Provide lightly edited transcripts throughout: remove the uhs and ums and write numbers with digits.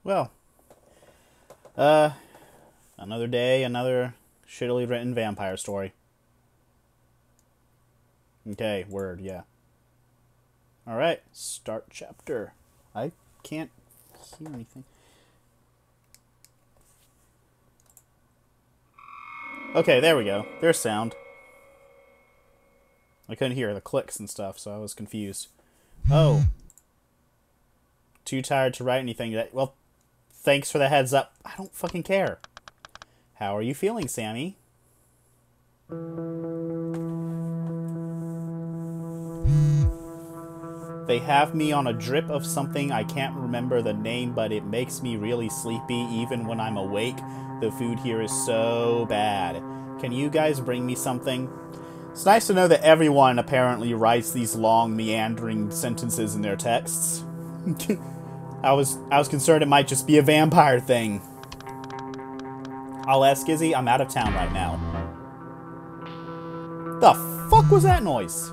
Well, another day, another shittily written vampire story. Okay, word, yeah. Alright, start chapter. I can't hear anything. Okay, there we go. There's sound. I couldn't hear the clicks and stuff, so I was confused. Oh. Too tired to write anything. Well, thanks for the heads up. I don't fucking care. How are you feeling, Sammy? They have me on a drip of something. I can't remember the name, but it makes me really sleepy even when I'm awake. The food here is so bad. Can you guys bring me something? It's nice to know that everyone apparently writes these long, meandering sentences in their texts. I was concerned it might just be a vampire thing. I'll ask Izzy. I'm out of town right now. The fuck was that noise?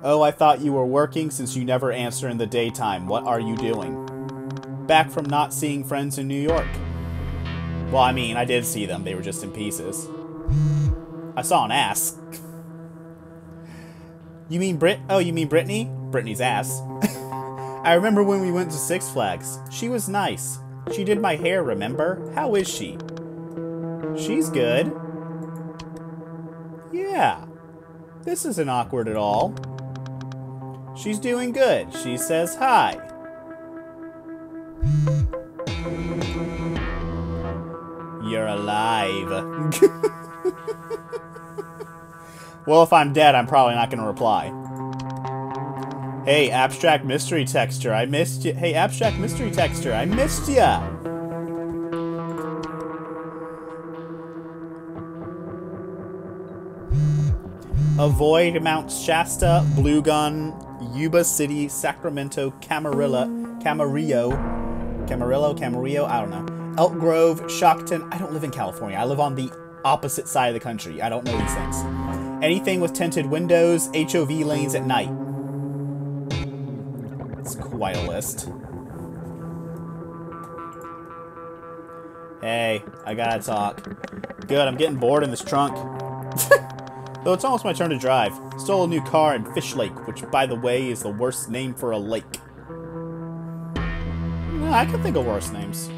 Oh, I thought you were working since you never answer in the daytime. What are you doing? Back from not seeing friends in New York. Well, I mean, I did see them. They were just in pieces. I saw an ass. You mean you mean Brittany? Brittany's ass. I remember when we went to Six Flags. She was nice. She did my hair, remember? How is she? She's good. Yeah. This isn't awkward at all. She's doing good. She says hi. You're alive. Well, if I'm dead, I'm probably not going to reply. Hey, Abstract Mystery Texture, I missed you. Hey, Abstract Mystery Texture, I missed ya. Avoid Mount Shasta, Blue Gun, Yuba City, Sacramento, Camarillo, I don't know. Elk Grove, Shockton. I don't live in California. I live on the opposite side of the country. I don't know these things. Anything with tinted windows, HOV lanes at night. It's quite a list. Hey, I gotta talk. Good, I'm getting bored in this trunk. Though it's almost my turn to drive. Stole a new car in Fish Lake, which, by the way, is the worst name for a lake. I can think of worse names.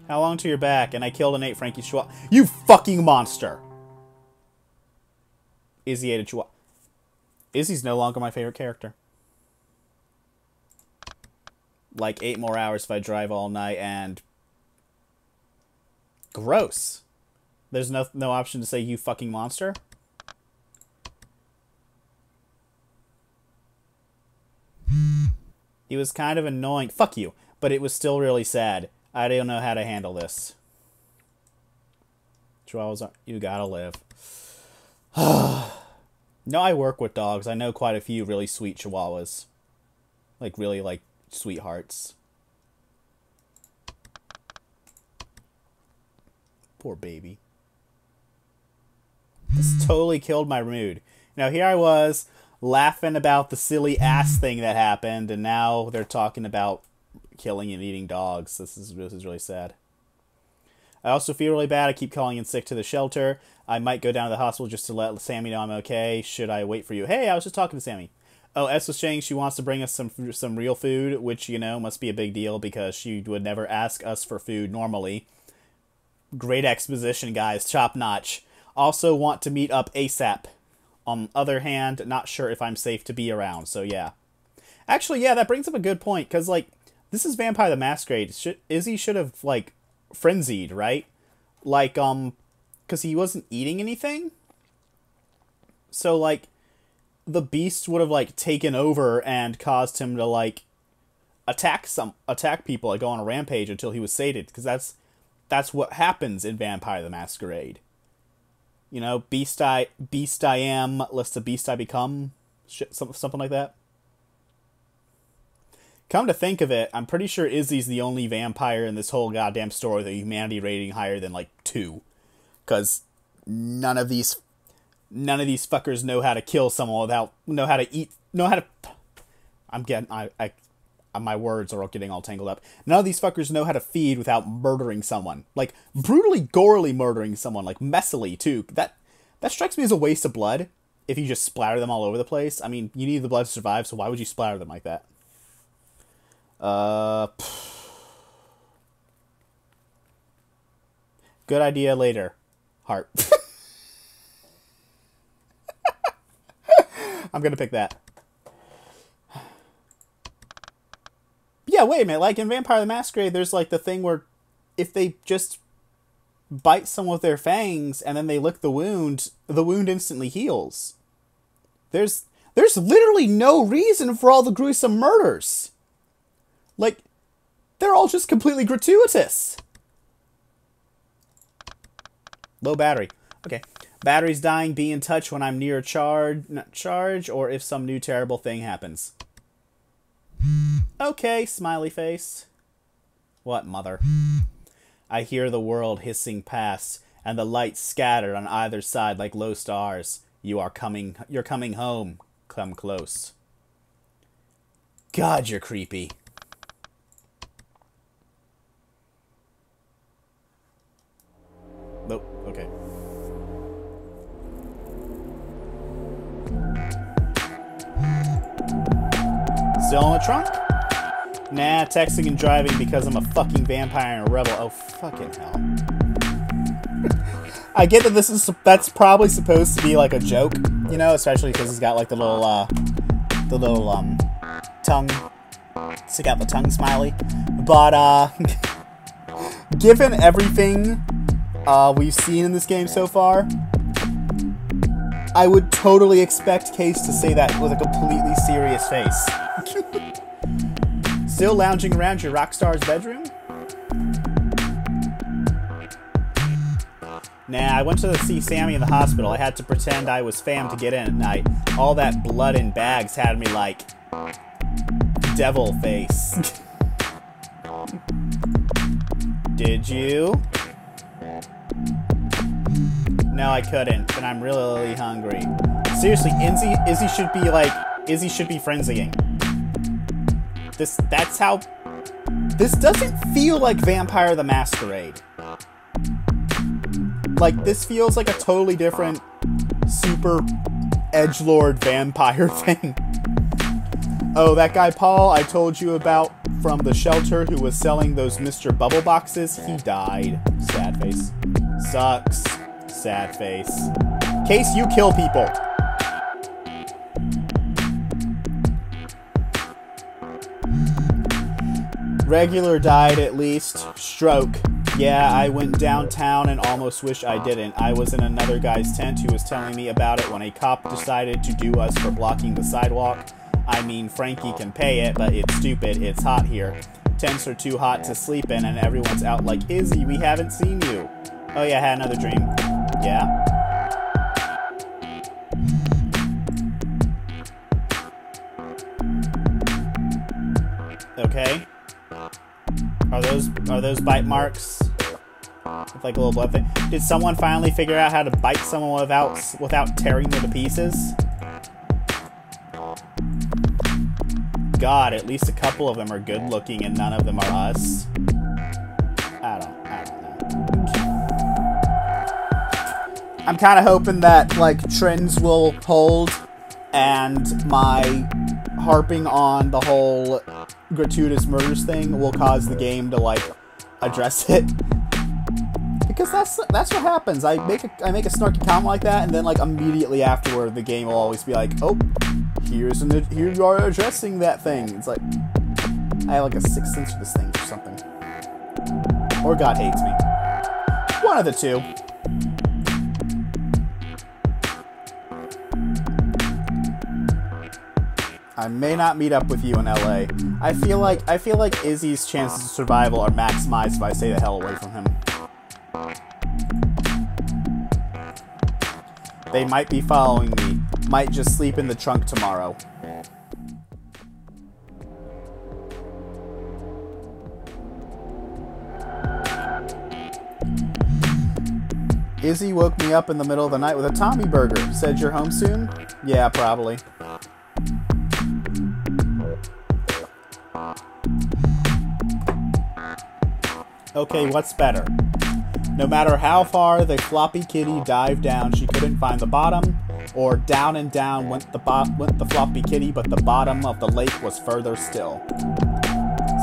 How long to your back? And I killed and ate Frankie's chihuahua. You fucking monster! Izzy ate a chihuahua. Izzy's no longer my favorite character. Like 8 more hours if I drive all night and... Gross. There's no option to say you fucking monster? He was kind of annoying. Fuck you. But it was still really sad. I don't know how to handle this. Chihuahuas are... You gotta live. No, I work with dogs. I know quite a few really sweet chihuahuas. Like, really, like, sweethearts. Poor baby. This totally killed my mood. Now, here I was, laughing about the silly ass thing that happened, and now they're talking about killing and eating dogs. This is really sad. I also feel really bad. I keep calling in sick to the shelter. I might go down to the hospital just to let Sammy know I'm okay. Should I wait for you? Hey, I was just talking to Sammy. Oh, S was saying she wants to bring us some real food, which, you know, must be a big deal because she would never ask us for food normally. Great exposition, guys. Top notch. Also want to meet up ASAP. On the other hand, not sure if I'm safe to be around, so yeah. Actually, yeah, that brings up a good point, because, like, this is Vampire the Masquerade. Izzy should have, like, frenzied, right? Like, because he wasn't eating anything? So, like, the beast would have, like, taken over and caused him to, like, attack people, like, go on a rampage until he was sated, because that's what happens in Vampire the Masquerade. You know, beast I am, lest the beast I become, something like that. Come to think of it, I'm pretty sure Izzy's the only vampire in this whole goddamn story with a humanity rating higher than, like, 2. Because none of these fuckers know how to kill someone without, know how to I'm getting my words are getting all tangled up. None of these fuckers know how to feed without murdering someone, like brutally, gorily murdering someone, like messily too. That strikes me as a waste of blood. If you just splatter them all over the place, I mean, you need the blood to survive, so why would you splatter them like that? Good idea later. Heart. I'm gonna pick that. Yeah, wait a minute. Like in Vampire the Masquerade, there's like the thing where if they just bite someone with their fangs and then they lick the wound instantly heals. There's literally no reason for all the gruesome murders. Like, they're all just completely gratuitous. Low battery. Okay. Battery's dying. Be in touch when I'm near charge or if some new terrible thing happens. Okay, smiley face. What, mother? I hear the world hissing past and the lights scattered on either side like low stars. You're coming home. Come close. God, you're creepy. Nope, okay. Still in the trunk? Nah, texting and driving because I'm a fucking vampire and a rebel. Oh, fucking hell. I get that that's probably supposed to be like a joke, you know, especially because he's got like the little tongue, stick out the tongue smiley. But, given everything we've seen in this game so far, I would totally expect Case to say that with a completely serious face. Still lounging around your rock star's bedroom? Nah, I went to see Sammy in the hospital. I had to pretend I was fam to get in at night. All that blood and bags had me like... devil face. Did you? No, I couldn't, and I'm really hungry. Seriously, Izzy should be like... Izzy should be frenzying. That's how... This doesn't feel like Vampire the Masquerade. Like, this feels like a totally different, super edgelord vampire thing. Oh, that guy Paul I told you about from the shelter who was selling those Mr. Bubble boxes, he died. Sad face. Sucks. Sad face. Case, you kill people. Regular died at least. Stroke. Yeah, I went downtown and almost wish I didn't. I was in another guy's tent who was telling me about it when a cop decided to do us for blocking the sidewalk. I mean, Frankie can pay it, but it's stupid. It's hot here. Tents are too hot to sleep in and everyone's out like, Izzy, we haven't seen you. Oh yeah, I had another dream. Yeah? Okay. Are those bite marks? With like a little blood thing. Did someone finally figure out how to bite someone without tearing them to pieces? God, at least a couple of them are good looking and none of them are us. I don't know. I'm kind of hoping that like trends will hold and my harping on the whole gratuitous murders thing will cause the game to like address it. Because that's what happens. I make a snarky comment like that, and then like immediately afterward, the game will always be like, "Oh, here you are addressing that thing." It's like I have like a sixth sense for this thing or something, or God hates me. One of the two. I may not meet up with you in LA. I feel like Izzy's chances of survival are maximized if I stay the hell away from him. They might be following me. Might just sleep in the trunk tomorrow. Izzy woke me up in the middle of the night with a Tommy burger. Said you're home soon? Yeah, probably. Okay, what's better? No matter how far the floppy kitty dived down, she couldn't find the bottom, or down and down went the floppy kitty, but the bottom of the lake was further still.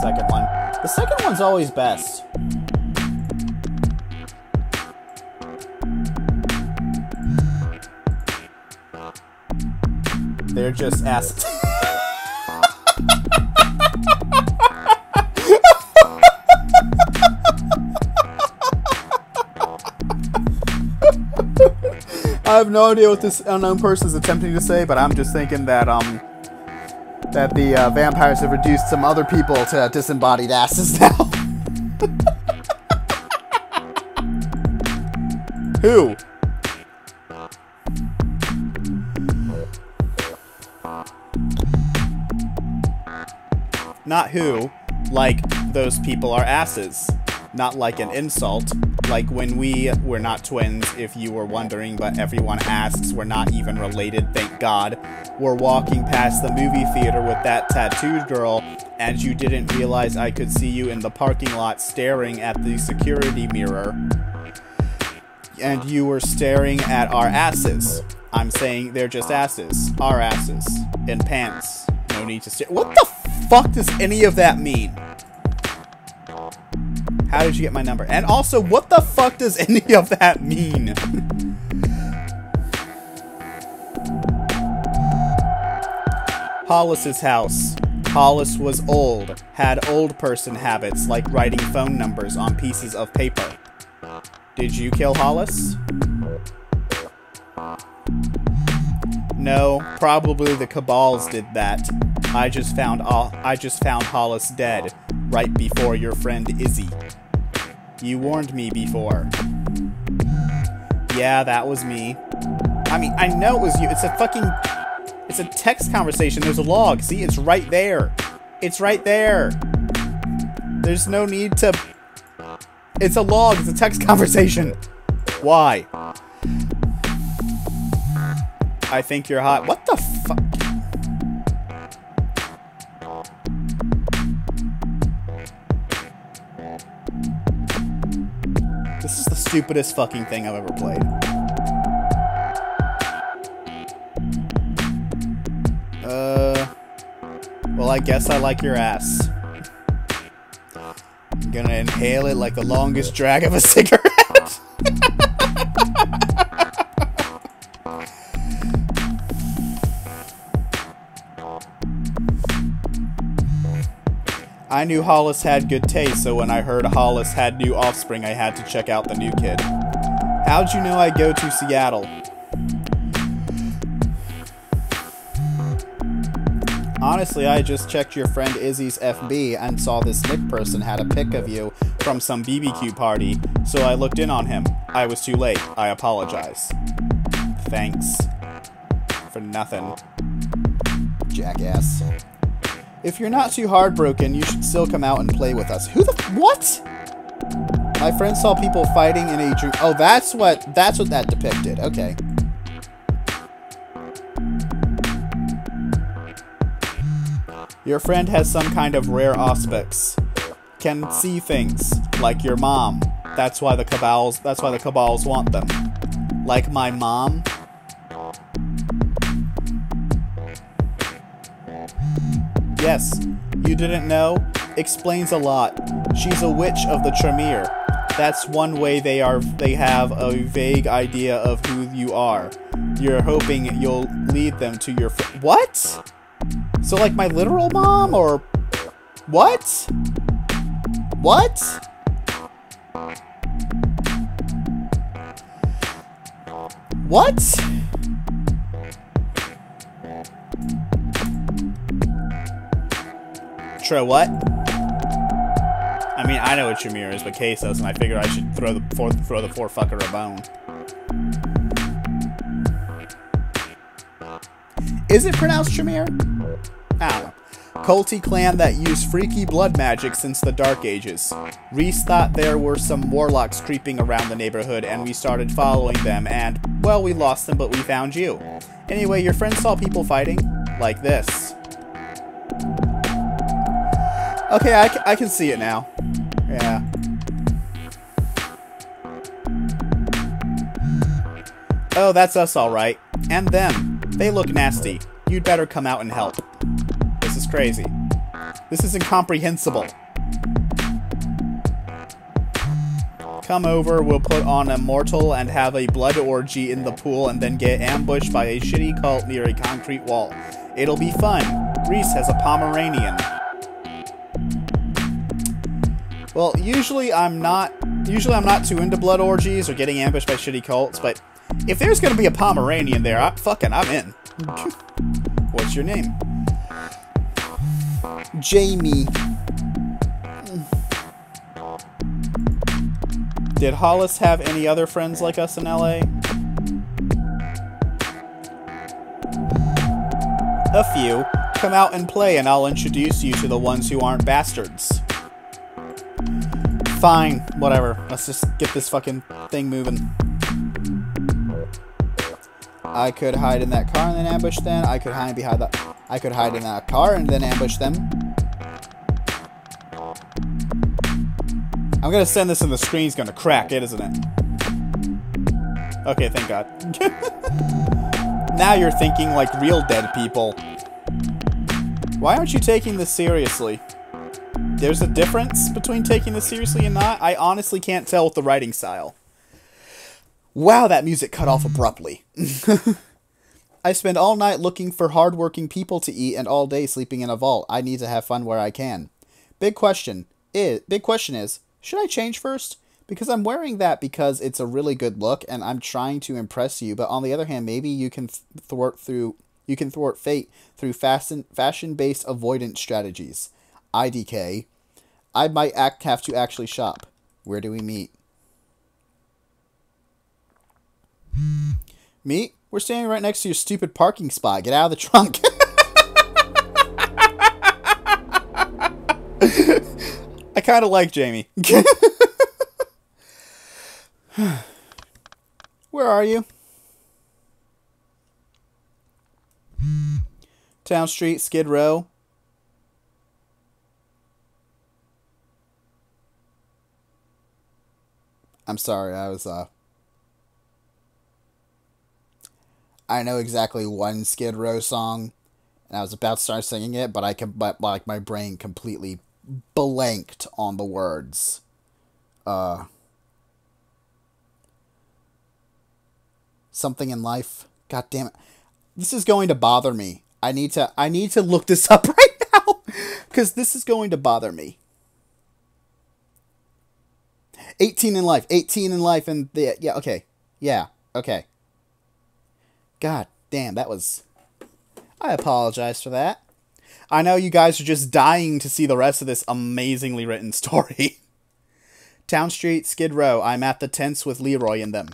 Second one. The second one's always best. They're just asked. I have no idea what this unknown person is attempting to say, but I'm just thinking that that the vampires have reduced some other people to disembodied asses now. Who? Not who, like those people are asses. Not like an insult, like when we're not twins, if you were wondering, but everyone asks, we're not even related, thank God. We're walking past the movie theater with that tattooed girl, and you didn't realize I could see you in the parking lot staring at the security mirror. And you were staring at our asses. I'm saying they're just asses. Our asses. In pants. No need to stare. What the fuck does any of that mean? How did you get my number? And also, what the fuck does any of that mean? Hollis's house. Hollis was old, had old person habits like writing phone numbers on pieces of paper. Did you kill Hollis? No, probably the Cabals did that. I just found Hollis dead right before your friend Izzy. You warned me before. Yeah, that was me. I mean, I know it was you. It's a text conversation. There's a log. See, it's right there. It's right there. There's no need to... It's a log. It's a text conversation. Why? I think you're hot. What the fuck? This is the stupidest fucking thing I've ever played. Well, I guess I like your ass. I'm gonna inhale it like the longest drag of a cigarette. I knew Hollis had good taste, so when I heard Hollis had new offspring, I had to check out the new kid. How'd you know I'd go to Seattle? Honestly, I just checked your friend Izzy's FB and saw this Nick person had a pic of you from some BBQ party, so I looked in on him. I was too late. I apologize. Thanks. For nothing. Jackass. If you're not too heartbroken, you should still come out and play with us. Who the... What? My friend saw people fighting in a dream... Oh, that's what that depicted. Okay. Your friend has some kind of rare aspects. Can see things. Like your mom. That's why the Cabals want them. Like my mom? Yes, you didn't know? Explains a lot. She's a witch of the Tremere. That's one way they have a vague idea of who you are. You're hoping you'll lead them to your what? So like my literal mom, or what? What? What? Tro what? I mean, I know what Tremere is, but Case doesn't. I figure I should throw the poor fucker a bone. Is it pronounced Tremere? I don't know. Culty clan that use freaky blood magic since the Dark Ages. Reese thought there were some warlocks creeping around the neighborhood, and we started following them, and, well, we lost them, but we found you. Anyway, your friend saw people fighting? Like this. Okay, I can see it now. Yeah. Oh, that's us all right. And them. They look nasty. You'd better come out and help. This is crazy. This is incomprehensible. Come over, we'll put on a mortal and have a blood orgy in the pool and then get ambushed by a shitty cult near a concrete wall. It'll be fun. Reese has a Pomeranian. Well, usually I'm not too into blood orgies or getting ambushed by shitty cults, but if there's gonna be a Pomeranian there, I'm in. What's your name? Jamie. Did Hollis have any other friends like us in LA? A few. Come out and play and I'll introduce you to the ones who aren't bastards. Fine, whatever. Let's just get this fucking thing moving. I could hide in that car and then ambush them. I could hide behind that. I could hide in that car and then ambush them. I'm gonna send this and the screen's gonna crack it, isn't it? Okay, thank God. Now you're thinking like real dead people. Why aren't you taking this seriously? There's a difference between taking this seriously and not? I honestly can't tell with the writing style. Wow, that music cut off abruptly. I spend all night looking for hardworking people to eat and all day sleeping in a vault. I need to have fun where I can. Big question is, should I change first? Because I'm wearing that because it's a really good look and I'm trying to impress you, but on the other hand, maybe you can thwart fate through fashion-based avoidance strategies. IDK. I might have to actually shop. Where do we meet? Meet? We're standing right next to your stupid parking spot. Get out of the trunk. I kind of like Jamie. Where are you? Town Street, Skid Row. I'm sorry, I know exactly one Skid Row song, and I was about to start singing it, but my brain completely blanked on the words. Something in life. God damn it. This is going to bother me. I need to look this up right now, because this is going to bother me. 18 in life, and yeah, okay. Yeah, okay. God damn, that was... I apologize for that. I know you guys are just dying to see the rest of this amazingly written story. Town Street, Skid Row. I'm at the tents with Leroy in them.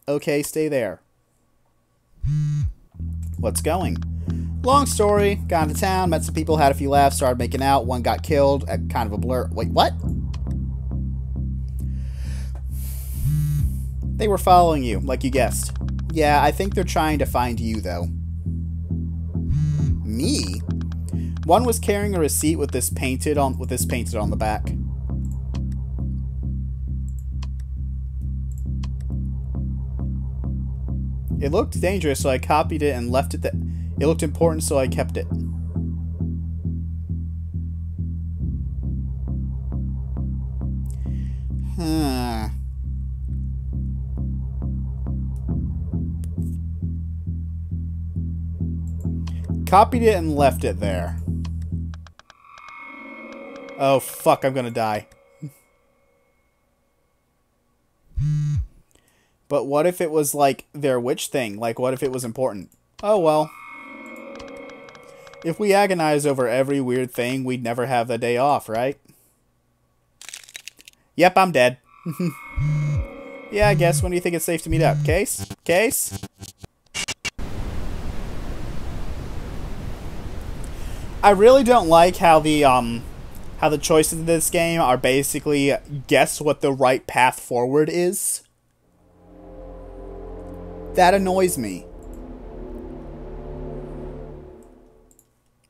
Okay, stay there. What's going? Long story. Got into town, met some people, had a few laughs, started making out. One got killed. Kind of a blur. Wait, what? They were following you, like you guessed. Yeah, I think they're trying to find you, though. Me? One was carrying a receipt with this painted on the back. It looked dangerous, so I copied it and left it. It looked important, so I kept it. Huh. Copied it and left it there. Oh, fuck, I'm gonna die. But what if it was, like, their witch thing? Like, what if it was important? Oh, well. If we agonize over every weird thing, we'd never have the day off, right? Yep, I'm dead. Yeah, I guess. When do you think it's safe to meet up? Case? Case? I really don't like how the choices in this game are basically guess what the right path forward is. That annoys me.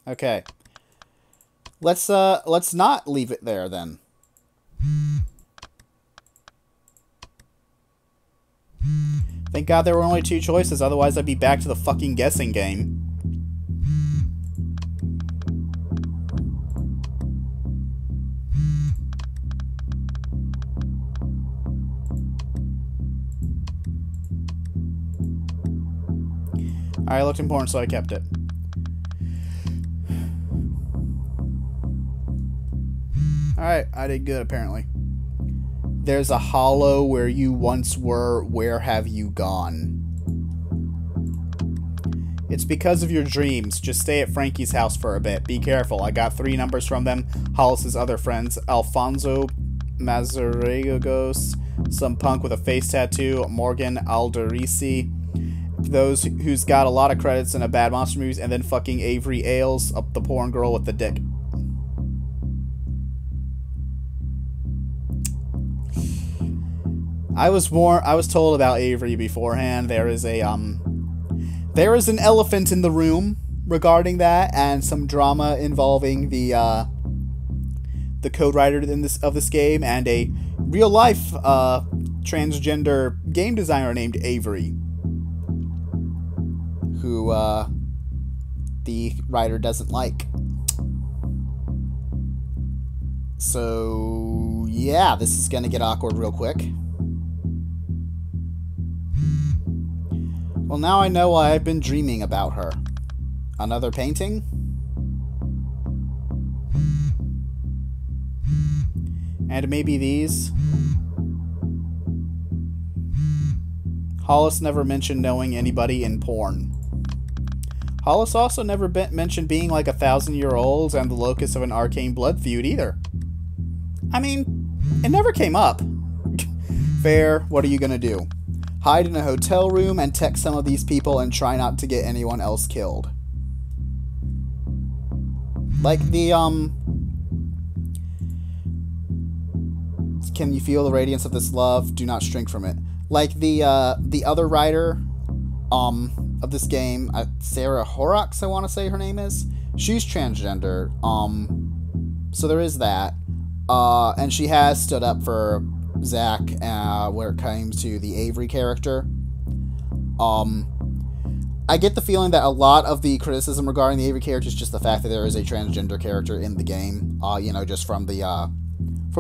Okay. Let's not leave it there then. Thank God there were only 2 choices, otherwise I'd be back to the fucking guessing game. I looked important, so I kept it. Alright, I did good, apparently. There's a hollow where you once were. Where have you gone? It's because of your dreams. Just stay at Frankie's house for a bit. Be careful. I got 3 numbers from them. Hollis's other friends. Alfonso Mazarigos, some punk with a face tattoo. Morgan Alderisi, those who's got a lot of credits in a bad monster movies, and then fucking Avery Ailes, the porn girl with the dick. I was told about Avery beforehand. There is an elephant in the room regarding that, and some drama involving the code writer of this game and a real life transgender game designer named Avery, who the writer doesn't like. So yeah, this is gonna get awkward real quick. Well, now I know why I've been dreaming about her. Another painting? And maybe these? Hollis never mentioned knowing anybody in porn. Hollis also never mentioned being like 1,000-year-old and the locus of an arcane blood feud either. I mean, it never came up. Fair, what are you gonna do? Hide in a hotel room and text some of these people and try not to get anyone else killed. Like the, can you feel the radiance of this love? Do not shrink from it. Like the other writer, of this game, Sarah Horrocks, I want to say her name is. She's transgender, so there is that. And she has stood up for Zach, where it comes to the Avery character. I get the feeling that a lot of the criticism regarding the Avery character is just the fact that there is a transgender character in the game. You know, just from the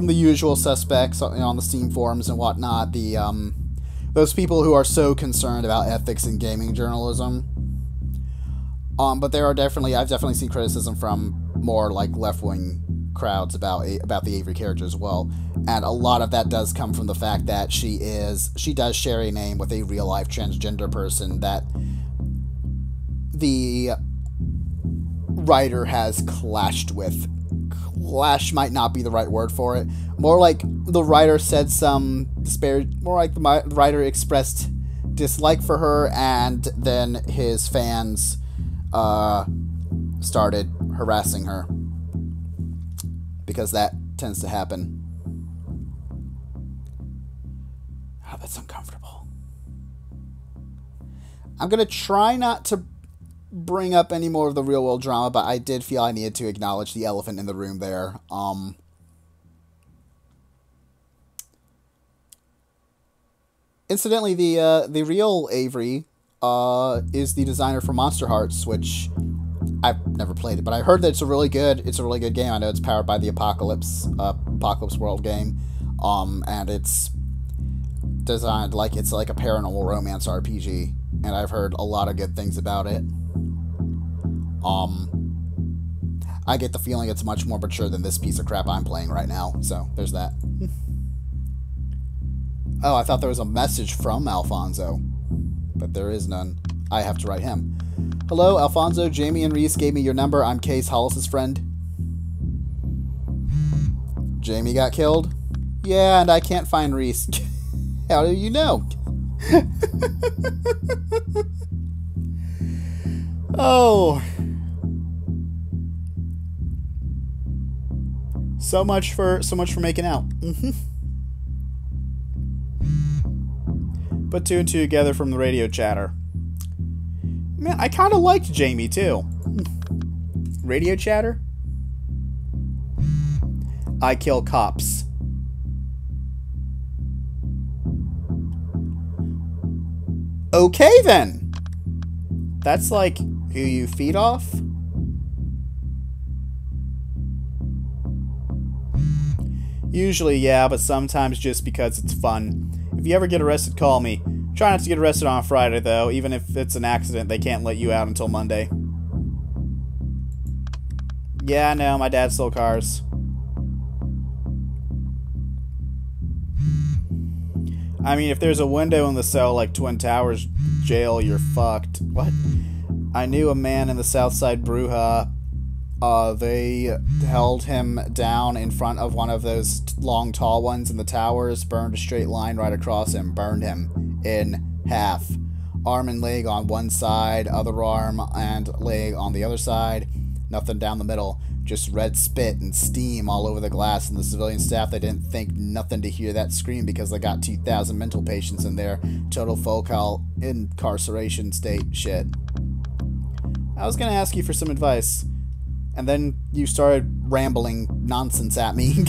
usual suspects, on the Steam forums and whatnot. Those people who are so concerned about ethics in gaming journalism. But there are I've definitely seen criticism from more like left-wing crowds about the Avery character as well, and a lot of that does come from the fact that she does share a name with a real-life transgender person that the writer has clashed with. Clash might not be the right word for it. More like the writer said some more like the writer expressed dislike for her, and then his fans started harassing her, because that tends to happen. Oh, that's uncomfortable. I'm gonna try not to bring up any more of the real world drama, but I did feel I needed to acknowledge the elephant in the room there. Incidentally, the real Avery is the designer for Monster Hearts, which I've never played it, but I heard that it's a really good game. I know it's powered by the Apocalypse World game, and it's designed like it's like a paranormal romance RPG, and I've heard a lot of good things about it. I get the feeling it's much more mature than this piece of crap I'm playing right now, so there's that. Oh, I thought there was a message from Alfonso, but there is none. I have to write him. Hello, Alfonso, Jamie and Reese gave me your number. I'm Case Hollis' friend. Jamie got killed? Yeah, and I can't find Reese. How do you know? Oh. So much for making out. Put 2 and 2 together from the radio chatter. Man, I kind of liked Jamie too. Radio chatter? I kill cops. Okay, then. That's like who you feed off? Usually, yeah, but sometimes just because it's fun. If you ever get arrested, call me. Try not to get arrested on Friday, though. Even if it's an accident, they can't let you out until Monday. Yeah, I know. My dad stole cars. I mean, if there's a window in the cell like Twin Towers jail, you're fucked. What? I knew a man in the Southside Bruja. They held him down in front of one of those long, tall ones in the towers, burned a straight line right across him, burned him in half. Arm and leg on one side, other arm and leg on the other side. Nothing down the middle. Just red spit and steam all over the glass, and the civilian staff, they didn't think nothing to hear that scream because they got 2,000 mental patients in there. Total focal incarceration state shit. I was gonna ask you for some advice, and then you started rambling nonsense at me.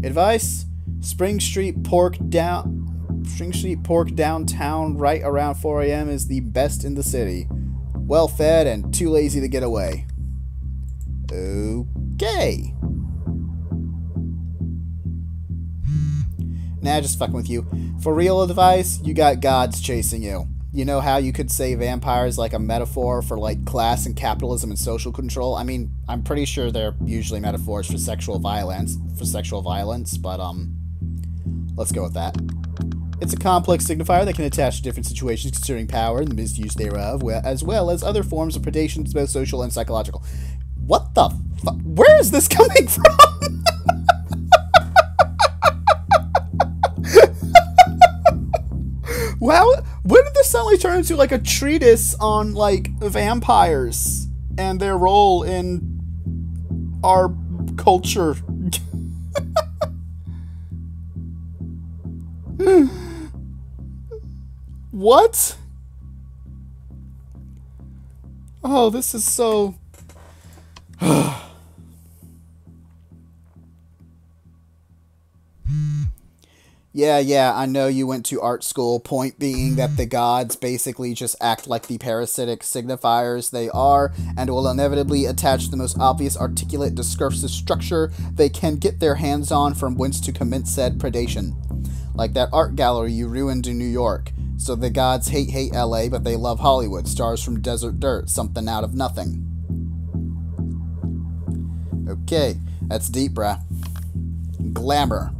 Advice? Spring Street Pork downtown right around 4 a.m. is the best in the city. Well fed and too lazy to get away. Okay. Nah, just fucking with you. For real advice, you got gods chasing you. You know how you could say vampires like a metaphor for like class and capitalism and social control? I mean, I'm pretty sure they're usually metaphors for sexual violence, but let's go with that. It's a complex signifier that can attach to different situations concerning power and the misuse thereof, as well as other forms of predation, both social and psychological. What the fuck? Where is this coming from? Wow, when did this suddenly turn into like a treatise on like vampires and their role in our culture? What? Oh, this is so... Yeah, I know you went to art school. Point being that the gods basically just act like the parasitic signifiers they are, and will inevitably attach the most obvious articulate discursive structure they can get their hands on from whence to commence said predation. Like that art gallery you ruined in New York. So the gods hate LA, but they love Hollywood. Stars from Desert Dirt, something out of nothing. Okay, that's deep, bruh. Glamour.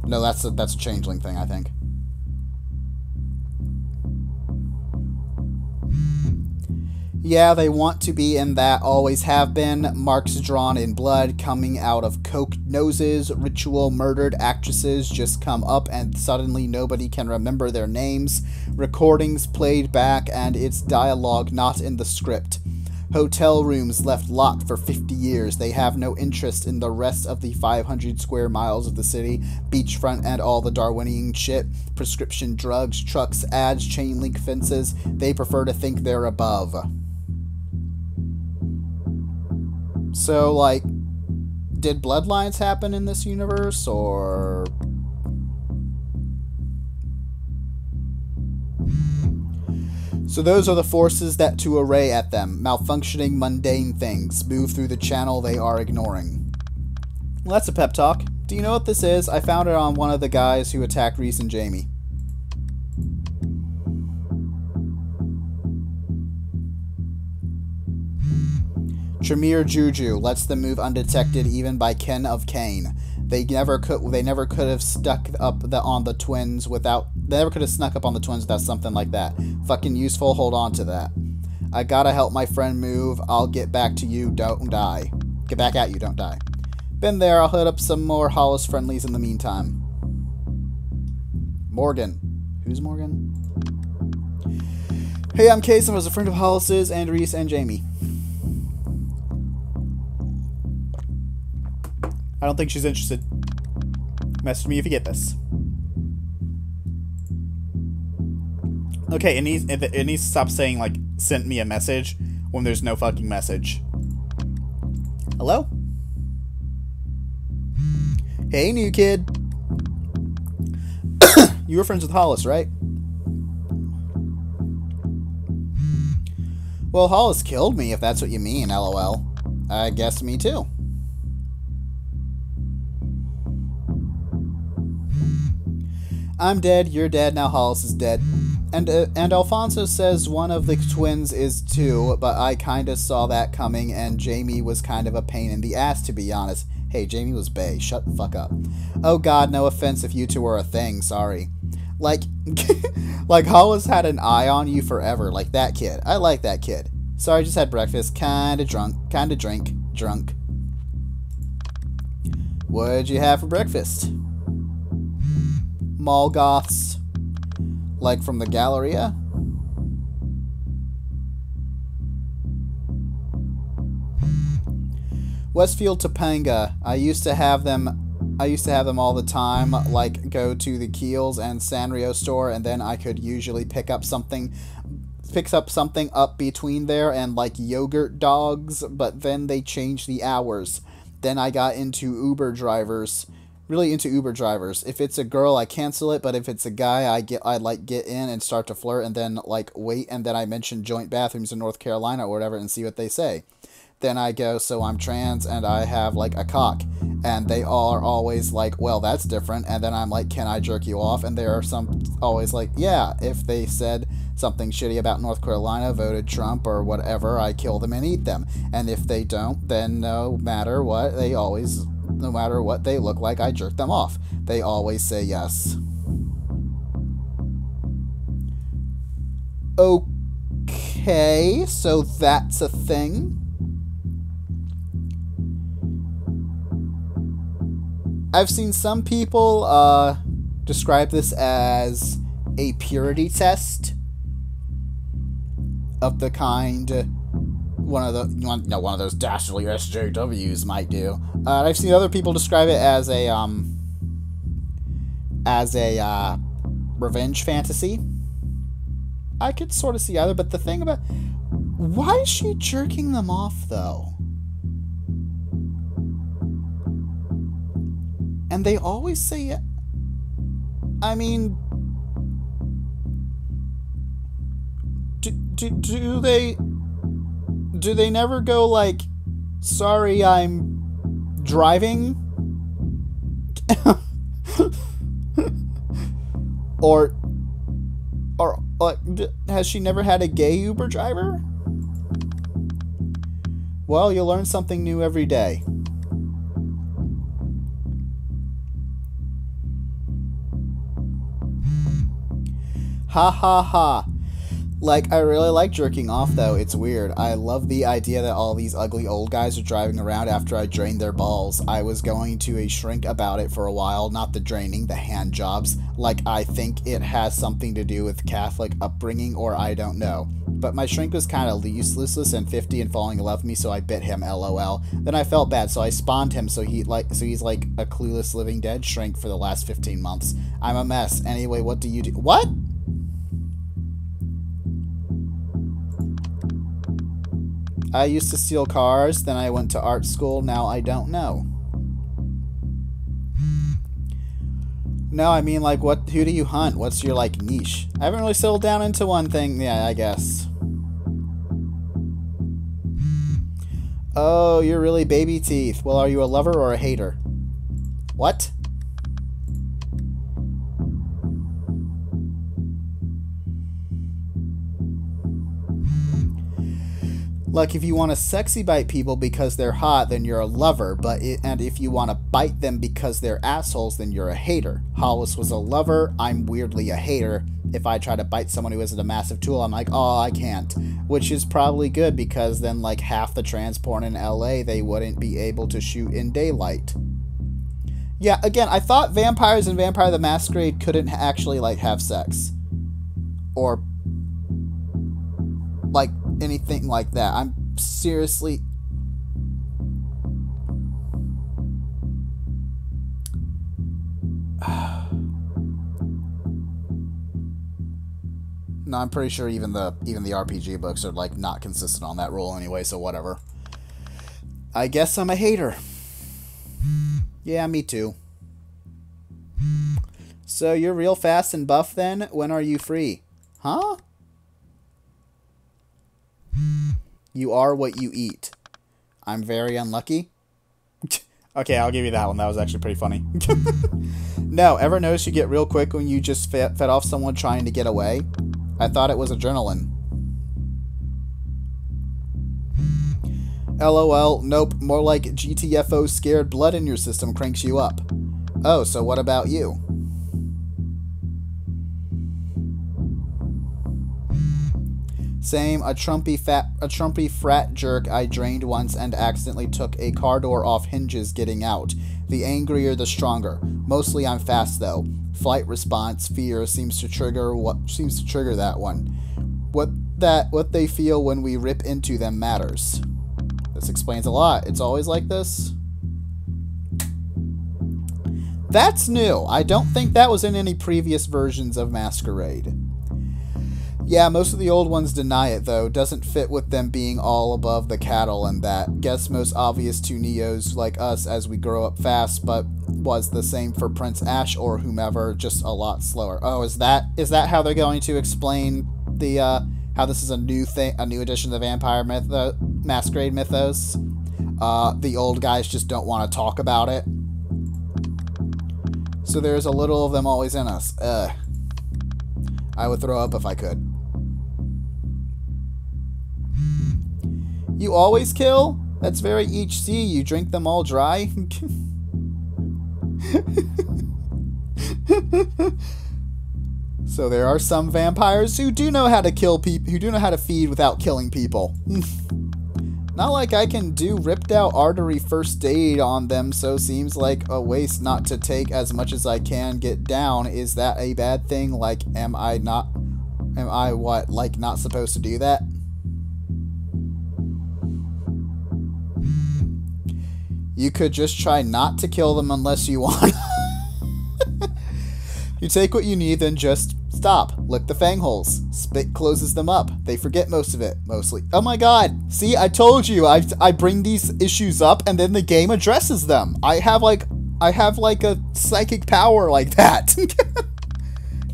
No, that's a changeling thing, I think. Yeah, they want to be in that, always have been. Marks drawn in blood, coming out of coked noses, ritual murdered actresses just come up and suddenly nobody can remember their names. Recordings played back and it's dialogue not in the script. Hotel rooms left locked for 50 years. They have no interest in the rest of the 500 square miles of the city, beachfront and all the Darwinian shit, prescription drugs, trucks, ads, chain link fences. They prefer to think they're above. So, like, did bloodlines happen in this universe, or... So those are the forces that to array at them. Malfunctioning, mundane things. Move through the channel they are ignoring. Well, that's a pep talk. Do you know what this is? I found it on one of the guys who attacked Reese and Jamie. Tremere Juju lets them move undetected even by kin of Cain. They never could have stuck up on the twins without something like that. Fucking useful, hold on to that. I gotta help my friend move. I'll get back to you, don't die. Get back at you, don't die. Been there, I'll hit up some more Hollis friendlies in the meantime. Morgan. Who's Morgan? Hey, I'm Case, I was a friend of Hollis's and Reese and Jamie. I don't think she's interested. Message me if you get this. Okay, it needs to stop saying, like, sent me a message when there's no fucking message. Hello? Hey, new kid. You were friends with Hollis, right? Well, Hollis killed me, if that's what you mean, lol. I guess me too. I'm dead, you're dead, now Hollis is dead. And Alfonso says one of the twins is too, but I kinda saw that coming, and Jamie was kind of a pain in the ass, to be honest. Hey, Jamie was bae. Shut the fuck up. Oh god, no offense if you two were a thing, sorry. Like, like Hollis had an eye on you forever, like that kid. I like that kid. Sorry, just had breakfast, kinda drunk, drunk. What'd you have for breakfast? Mall goths. Like from the Galleria? Westfield Topanga. I used to have them all the time, like go to the Keels and Sanrio store, and then I could usually pick up something up between there and like yogurt dogs, but then they changed the hours. Then I got into Uber drivers. Really into Uber drivers. If it's a girl, I cancel it, but if it's a guy, I like get in and start to flirt and then like wait, and then I mention joint bathrooms in North Carolina or whatever and see what they say. Then I go, so I'm trans and I have like a cock, and they all are always like, well, that's different. And then I'm like, can I jerk you off? And there are some always like, yeah, if they said something shitty about North Carolina, voted Trump or whatever, I kill them and eat them. And if they don't, then no matter what they look like, I jerk them off. They always say yes. Okay, so that's a thing. I've seen some people describe this as a purity test of the kind one of those dastardly SJWs might do. I've seen other people describe it as a revenge fantasy. I could sort of see either, but the thing about, why is she jerking them off though? And they always say, I mean, do they never go like, sorry, I'm driving? or like, has she never had a gay Uber driver? Well, you learn something new every day. Ha ha ha. Like, I really like jerking off, though. It's weird. I love the idea that all these ugly old guys are driving around after I drain their balls. I was going to a shrink about it for a while. Not the draining, the hand jobs. Like, I think it has something to do with Catholic upbringing, or I don't know. But my shrink was kind of useless and 50 and falling in love with me, so I bit him, lol. Then I felt bad, so I spawned him, so he's like a clueless living dead shrink for the last 15 months. I'm a mess. Anyway, what do you do? What? I used to steal cars, then I went to art school, now I don't know. No, I mean, like, who do you hunt? What's your, like, niche? I haven't really settled down into one thing, yeah, I guess. Oh, you're really baby teeth. Well, are you a lover or a hater? What? Like, if you want to sexy bite people because they're hot, then you're a lover, and if you want to bite them because they're assholes, then you're a hater. Hollis was a lover, I'm weirdly a hater. If I try to bite someone who isn't a massive tool, I'm like, oh, I can't. Which is probably good, because then, like, half the trans porn in LA, they wouldn't be able to shoot in daylight. Yeah, again, I thought vampires and Vampire the Masquerade couldn't actually, like, have sex. Or, like, anything like that. I'm seriously... No, I'm pretty sure even the RPG books are, like, not consistent on that rule anyway, so whatever. I guess I'm a hater. Yeah, me too. So you're real fast and buff then? When are you free? Huh? You are what you eat. I'm very unlucky. Okay, I'll give you that one. That was actually pretty funny. No, ever notice you get real quick when you just fed off someone trying to get away? I thought it was adrenaline. LOL, nope, more like GTFO scared blood in your system cranks you up. Oh, so what about you? Same, a Trumpy frat jerk I drained once and accidentally took a car door off hinges getting out. The angrier the stronger. Mostly I'm fast though. Flight response, fear seems to trigger that one. What they feel when we rip into them matters. This explains a lot. It's always like this. That's new. I don't think that was in any previous versions of Masquerade. Yeah, most of the old ones deny it, though. Doesn't fit with them being all above the cattle and that. Guess most obvious to Neos like us as we grow up fast, but was the same for Prince Ash or whomever, just a lot slower. Oh, is that how they're going to explain the, how this is a new addition to the Vampire Masquerade mythos? The old guys just don't want to talk about it. So there's a little of them always in us. I would throw up if I could. You always kill? That's very HC. You drink them all dry? So there are some vampires who do know how to kill people, who do know how to feed without killing people. Not like I can do ripped out artery first aid on them, so seems like a waste not to take as much as I can get down. Is that a bad thing? Like, am I what, like not supposed to do that? You could just try not to kill them unless you want. You take what you need, then just stop. Lick the fang holes. Spit closes them up. They forget most of it, mostly. Oh my god. See, I told you. I bring these issues up and then the game addresses them. I have like a psychic power like that.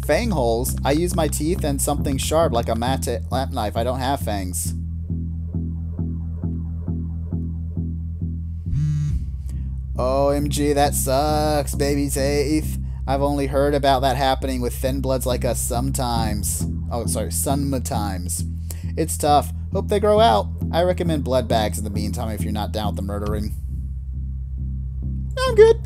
Fang holes. I use my teeth and something sharp like a lamp knife. I don't have fangs. OMG, that sucks, baby teeth. I've only heard about that happening with thin bloods like us sometimes. Oh, sorry, sometimes. It's tough. Hope they grow out. I recommend blood bags in the meantime if you're not down with the murdering. I'm good.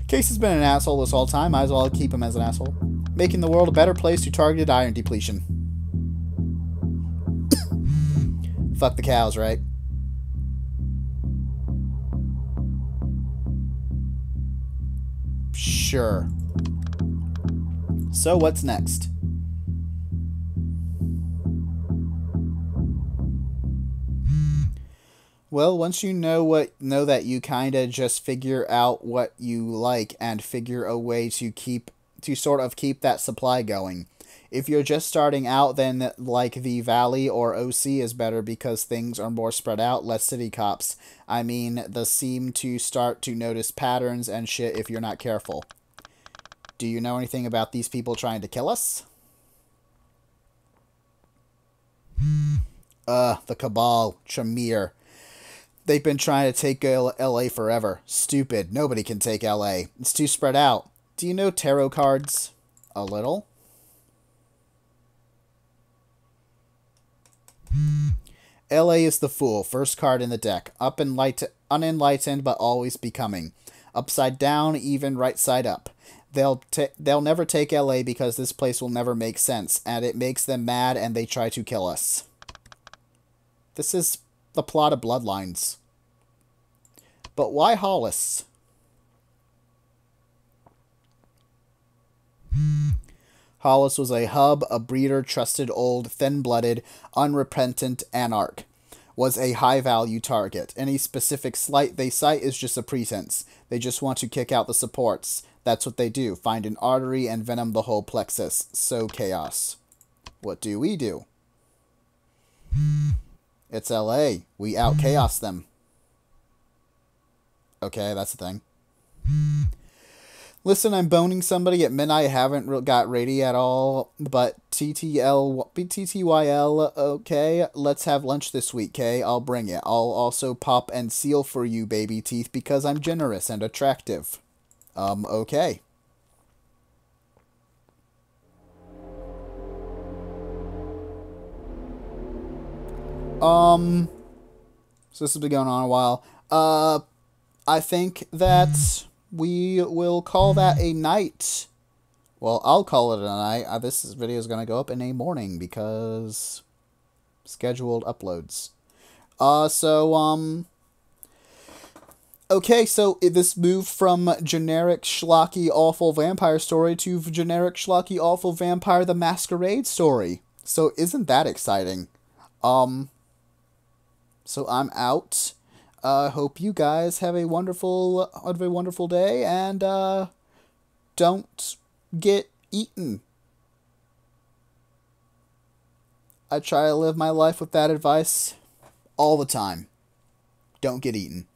Case has been an asshole this whole time. Might as well keep him as an asshole. Making the world a better place through targeted iron depletion. Fuck the cows, right? Sure. So what's next? Well, once you know that you kinda just figure out what you like and figure a way to sort of keep that supply going. If you're just starting out, then like the Valley or OC is better because things are more spread out, less city cops. I mean, the seem to start to notice patterns and shit if you're not careful. Do you know anything about these people trying to kill us? The Cabal, Tremere. They've been trying to take LA forever. Stupid. Nobody can take LA. It's too spread out. Do you know tarot cards? A little. LA is the Fool, first card in the deck. Unenlightened, but always becoming. Upside down, even right side up. They'll never take LA because this place will never make sense, and it makes them mad and they try to kill us. This is the plot of Bloodlines. But why Hollis? Hollis was a hub, a breeder, trusted old, thin-blooded, unrepentant anarch. Was a high-value target. Any specific slight they cite is just a pretense. They just want to kick out the supports. That's what they do. Find an artery and venom the whole plexus. So chaos. What do? It's LA. We out-chaos them. Okay, that's the thing. Listen, I'm boning somebody at midnight. I haven't got ready at all, but TTYL, okay, let's have lunch this week, okay? I'll bring it. I'll also pop and seal for you, baby teeth, because I'm generous and attractive. Okay. So this has been going on a while. I think that we will call that a night. Well, I'll call it a night. This video is going to go up in a morning because scheduled uploads. Okay, so this moved from generic schlocky awful vampire story to generic schlocky awful vampire the Masquerade story. So isn't that exciting? So I'm out. Hope you guys have a wonderful day, and don't get eaten. I try to live my life with that advice all the time. Don't get eaten.